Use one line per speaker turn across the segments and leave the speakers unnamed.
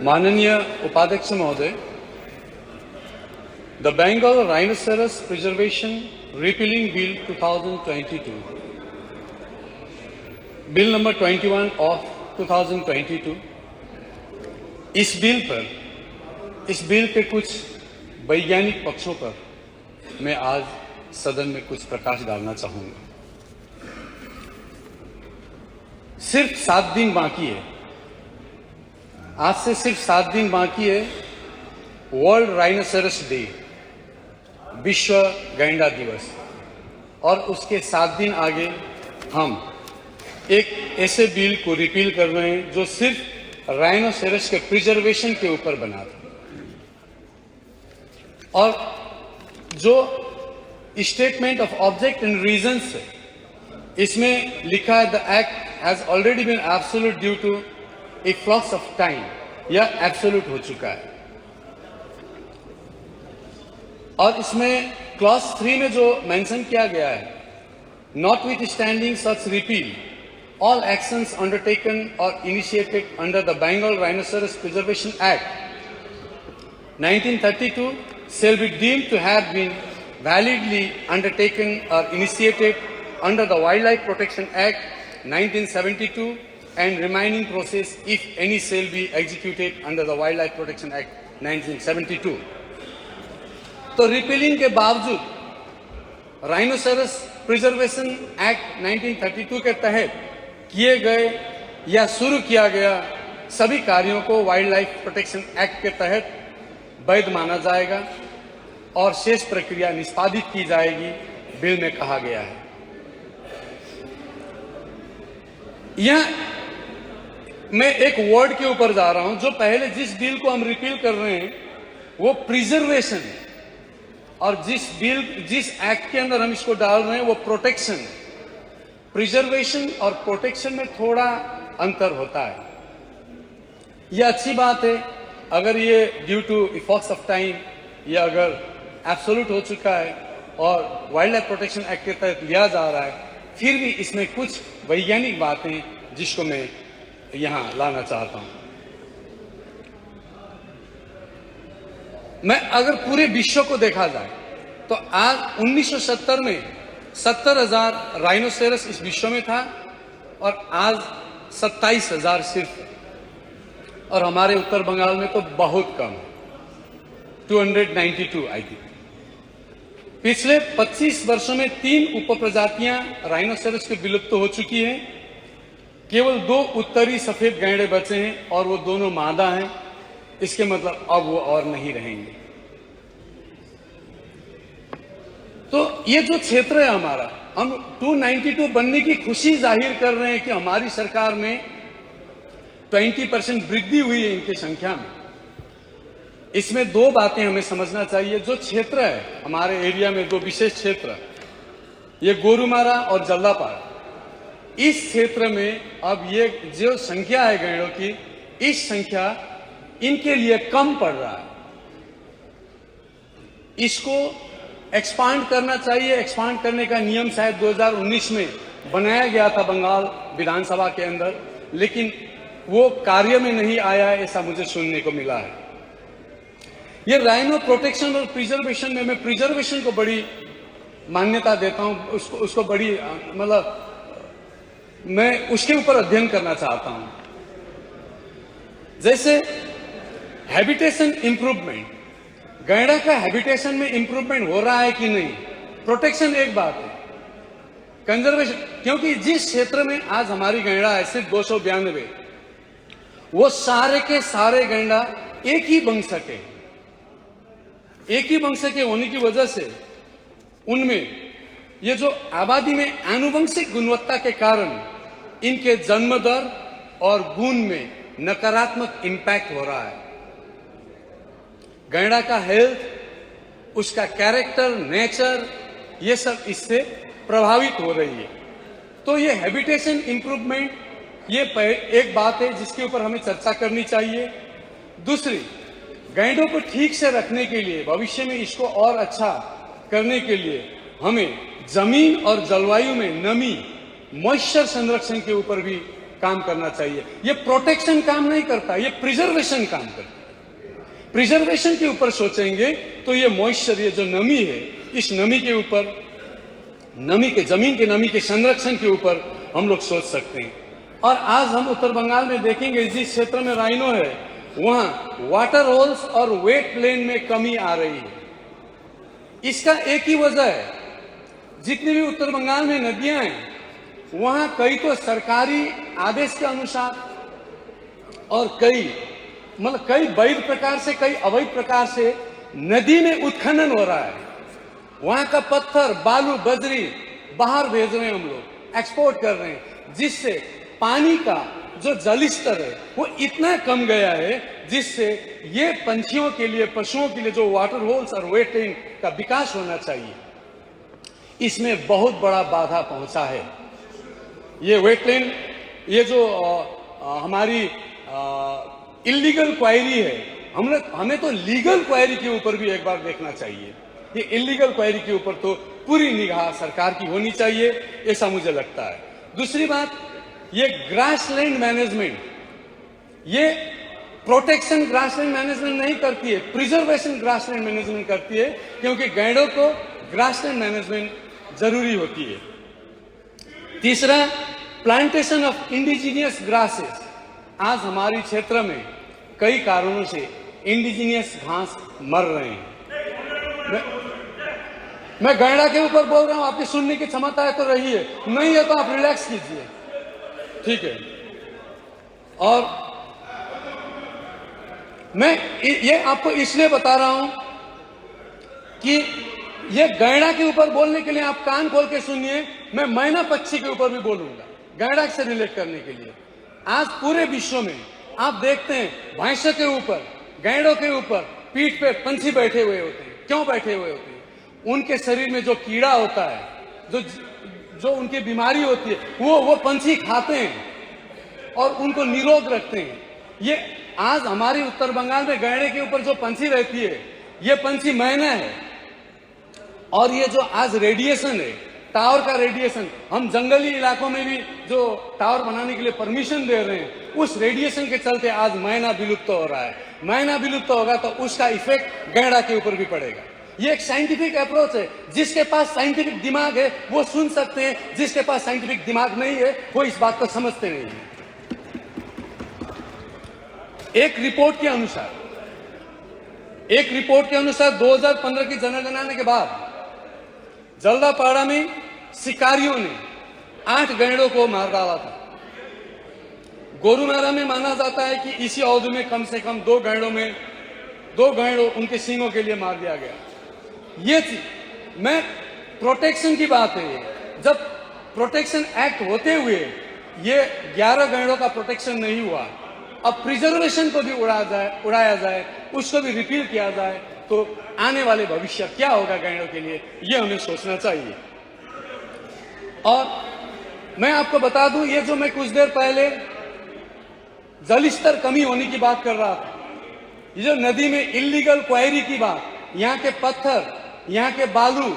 माननीय उपाध्यक्ष महोदय, the Bengal Rhinoceros Preservation Repealing Bill 2022, Bill number 21 of 2022, इस बिल के कुछ वैज्ञानिक पक्षों पर मैं आज सदन में कुछ प्रकाश डालना चाहूंगा। सिर्फ 7 दिन बाकी है, आज से सिर्फ 7 दिन बाकी है वर्ल्ड राइनोसेरस डे, विश्व गैंडा दिवस, और उसके 7 दिन आगे हम एक ऐसे बिल को रिपील कर रहे हैं जो सिर्फ राइनोसेरस के प्रिजर्वेशन के ऊपर बना था। और जो statement of object and reasons है, इसमें लिखा है the act has already been absolute due to a flux of time, यह एब्सोल्यूट हो चुका है। और इसमें क्लॉज 3 में जो मेंशन किया गया है, not with standing such repeal, all actions undertaken or initiated under the Bengal Rhinoceros Preservation Act 1932 shall be deemed to have been validly undertaken or initiated under the Wildlife Protection Act 1972 and remaining process if any shall be executed under the Wildlife Protection Act 1972. तो repealing के बावजूद rhinoceros preservation act 1932 के तहत किए गए या शुरू किया गया सभी कार्यों को वाइल्ड लाइफ प्रोटेक्शन एक्ट के तहत वैध माना जाएगा और शेष प्रक्रिया निष्पादित की जाएगी, बिल में कहा गया है। यह मैं एक वर्ड के ऊपर जा रहा हूं, जो पहले जिस बिल को हम रिपील कर रहे हैं वो प्रिजर्वेशन है, और जिस एक्ट के अंदर हम इसको डाल रहे हैं वो प्रोटेक्शन है। प्रिजर्वेशन और प्रोटेक्शन में थोड़ा अंतर होता है। यह अच्छी बात है अगर ये due to effects of time या अगर एब्सोल्यूट हो चुका है और वाइल्ड लाइफ प्रोटेक्शन एक्ट के तहत लिया जा रहा है, फिर भी इसमें कुछ वैज्ञानिक बातें जिसको मैं यहां लाना चाहता हूं। मैं अगर पूरे विश्व को देखा जाए तो आज 1970 में 70,000 राइनोसेरस इस विश्व में था और आज 27,000 सिर्फ, और हमारे उत्तर बंगाल में तो बहुत कम, 292 आई थिंक। पिछले 25 वर्षों में 3 उपप्रजातियां राइनोसेरस के विलुप्त हो चुकी हैं। केवल 2 उत्तरी सफेद गैंडे बचे हैं और वो दोनों मादा हैं। इसके मतलब अब वो और नहीं रहेंगे। तो ये जो क्षेत्र है हमारा, हम 292 बनने की खुशी जाहिर कर रहे हैं कि हमारी सरकार में 20% वृद्धि हुई है इनकी संख्या में। इसमें 2 बातें हमें समझना चाहिए। जो क्षेत्र है हमारे एरिया में, 2 विशेष क्षेत्र, ये गोरुमारा और जल्दापाड़ा, इस क्षेत्र में अब ये जो संख्या है गैंडों की, इस संख्या इनके लिए कम पड़ रहा है। इसको एक्सपांड करना चाहिए। एक्सपांड करने का नियम शायद 2019 में बनाया गया था बंगाल विधानसभा के अंदर, लेकिन वो कार्य में नहीं आया है, ऐसा मुझे सुनने को मिला है। ये राइनो प्रोटेक्शन और प्रिजर्वेशन में मैं प्रिजर्वेशन को बड़ी मान्यता देता हूं, उसको बड़ी मतलब मैं उसके ऊपर अध्ययन करना चाहता हूं। जैसे हैबिटेशन इंप्रूवमेंट, गैंडा का हैबिटेशन में इंप्रूवमेंट हो रहा है कि नहीं, प्रोटेक्शन एक बात है, कंजर्वेशन, क्योंकि जिस क्षेत्र में आज हमारी गैंडा है सिर्फ 292, वो सारे के सारे गैंडा एक ही वंश के होने की वजह से उनमें ये जो आबादी में आनुवंशिक गुणवत्ता के कारण इनके जन्म दर और गुण में नकारात्मक इंपैक्ट हो रहा है। गैंडा का हेल्थ, उसका कैरेक्टर, नेचर, ये सब इससे प्रभावित हो रही है। तो ये हैबिटेशन इंप्रूवमेंट, ये एक बात है जिसके ऊपर हमें चर्चा करनी चाहिए। दूसरी, गैंडों को ठीक से रखने के लिए, भविष्य में इसको और अच्छा करने के लिए हमें जमीन और जलवायु में नमी मॉइस्चर संरक्षण के ऊपर भी काम करना चाहिए। ये प्रोटेक्शन काम नहीं करता, ये प्रिजर्वेशन काम करता है। प्रिजर्वेशन के ऊपर सोचेंगे तो ये मॉइस्चर, ये जो नमी है, इस नमी के ऊपर, नमी के, जमीन के नमी के संरक्षण के ऊपर हम लोग सोच सकते हैं। और आज हम उत्तर बंगाल में देखेंगे जिस क्षेत्र में राइनो है वहां वाटर होल्स और वेट प्लेन में कमी आ रही है। इसका एक ही वजह है, जितनी भी उत्तर बंगाल में नदियां हैं वहां कई तो सरकारी आदेश के अनुसार और कई वैध प्रकार से, कई अवैध प्रकार से नदी में उत्खनन हो रहा है। वहां का पत्थर, बालू, बजरी बाहर भेज रहे हैं हम लोग, एक्सपोर्ट कर रहे हैं, जिससे पानी का जो जल स्तर है वो इतना कम गया है जिससे ये पंछियों के लिए, पशुओं के लिए जो वाटर होल्स और वेटलैंड का विकास होना चाहिए, इसमें बहुत बड़ा बाधा पहुंचा है। ये वेटलैंड, ये जो हमारी इलीगल क्वायरी है, हमें तो लीगल क्वायरी के ऊपर भी एक बार देखना चाहिए। ये इलीगल क्वायरी के ऊपर तो पूरी निगाह सरकार की होनी चाहिए, ऐसा मुझे लगता है। दूसरी बात, ये ग्रासलैंड मैनेजमेंट, ये प्रोटेक्शन ग्रासलैंड मैनेजमेंट नहीं करती है, प्रिजर्वेशन ग्रासलैंड मैनेजमेंट करती है, क्योंकि गैंडों को ग्रासलैंड मैनेजमेंट जरूरी होती है। तीसरा, प्लांटेशन ऑफ इंडिजीनियस ग्रासेस। आज हमारे क्षेत्र में कई कारणों से इंडिजीनियस घास मर रहे हैं। मैं गैंडा के ऊपर बोल रहा हूं, आपकी सुनने की क्षमता है तो रही है, नहीं है तो आप रिलैक्स कीजिए, ठीक है। और मैं ये आपको इसलिए बता रहा हूं कि ये गैंडा के ऊपर बोलने के लिए आप कान खोल के सुनिए, मैं मैना पक्षी के ऊपर भी बोलूंगा, गैंडा से रिलेट करने के लिए। आज पूरे विश्व में आप देखते हैं भैंसों के ऊपर, गैंडों के ऊपर पीठ पे पंछी बैठे हुए होते हैं। क्यों बैठे हुए होते हैं? उनके शरीर में जो कीड़ा होता है, जो उनकी बीमारी होती है, वो पंछी खाते हैं और उनको निरोग रखते हैं। ये आज हमारी उत्तर बंगाल में गैंडे के ऊपर जो पंछी रहती है, ये पंछी मैना है। और ये जो आज रेडिएशन है, टावर का रेडिएशन, हम जंगली इलाकों में भी जो टावर बनाने के लिए परमिशन दे रहे हैं, उस रेडिएशन के चलते आज मैना विलुप्त हो रहा है। मैना विलुप्त होगा तो उसका इफेक्ट गैंडा के ऊपर भी पड़ेगा। ये एक साइंटिफिक अप्रोच है। जिसके पास साइंटिफिक दिमाग है वो सुन सकते हैं, जिसके पास साइंटिफिक दिमाग नहीं है वो इस बात को समझते नहीं है। एक रिपोर्ट के अनुसार 2015 की जनगणना के बाद जल्दापाड़ा में शिकारियों ने 8 गैंडों को मार डाला था। गोरुमारा में माना जाता है कि इसी अवधि में कम से कम 2 गैंडों उनके सींगों के लिए मार दिया गया। ये मैं प्रोटेक्शन की बात है। जब प्रोटेक्शन एक्ट होते हुए ये 11 गैंडों का प्रोटेक्शन नहीं हुआ, अब प्रिजर्वेशन को भी उड़ाया जाए, उसको भी रिपील किया जाए, तो आने वाले भविष्य क्या होगा गैंडों के लिए, ये हमें सोचना चाहिए। और मैं आपको बता दूं, ये जो मैं कुछ देर पहले जल स्तर कमी होने की बात कर रहा था, ये जो नदी में इलीगल क्वायरी की बात, यहाँ के पत्थर, यहाँ के बालू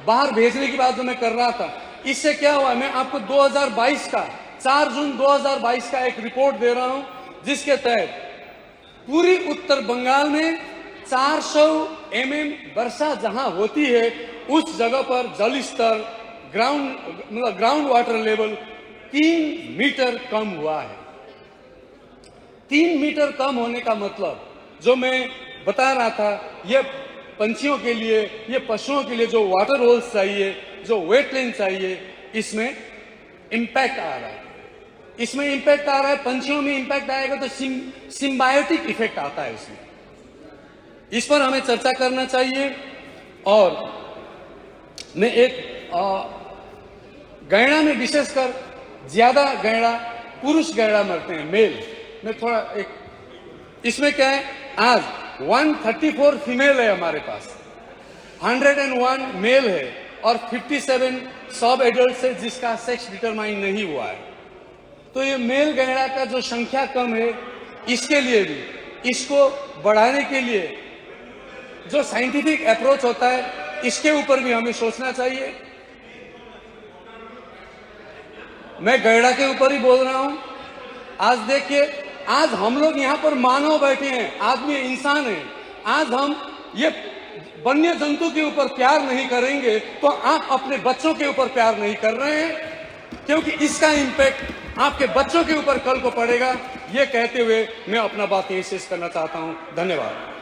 बाहर भेजने की बात जो मैं कर रहा था, इससे क्या हुआ, मैं आपको 2022 का 4 जून 2022 का एक रिपोर्ट दे रहा हूं, जिसके तहत पूरी उत्तर बंगाल में 400 mm वर्षा जहां होती है, उस जगह पर जल स्तर ग्राउंड वाटर लेवल 3 मीटर कम हुआ है। 3 मीटर कम होने का मतलब जो मैं बता रहा था, ये पंछियों के लिए, ये पशुओं के लिए जो वाटर होल्स चाहिए, जो वेटलैंड चाहिए, इसमें इम्पैक्ट आ रहा है। इसमें इम्पैक्ट आ रहा है, पंछियों में इम्पैक्ट आएगा तो सिम्बायोटिक इफेक्ट आता है उसमें। इस पर हमें चर्चा करना चाहिए। और मैं एक गैंडा में विशेषकर ज्यादा गैंडा, पुरुष गैंडा मरते हैं, मेल। मैं थोड़ा इसमें क्या है, आज 134 फीमेल है हमारे पास, 101 मेल है और 57 सब एडल्ट है जिसका सेक्स डिटरमाइन नहीं हुआ है। तो ये मेल गैंडा का जो संख्या कम है, इसके लिए भी, इसको बढ़ाने के लिए जो साइंटिफिक अप्रोच होता है, इसके ऊपर भी हमें सोचना चाहिए। मैं गैड़ा के ऊपर ही बोल रहा हूं। आज देखिए, आज हम लोग यहाँ पर मानव बैठे हैं, आदमी इंसान है। आज हम ये वन्य जंतु के ऊपर प्यार नहीं करेंगे तो आप अपने बच्चों के ऊपर प्यार नहीं कर रहे हैं, क्योंकि इसका इम्पैक्ट आपके बच्चों के ऊपर कल को पड़ेगा। ये कहते हुए मैं अपना बात यहीं शेष करना चाहता हूं। धन्यवाद।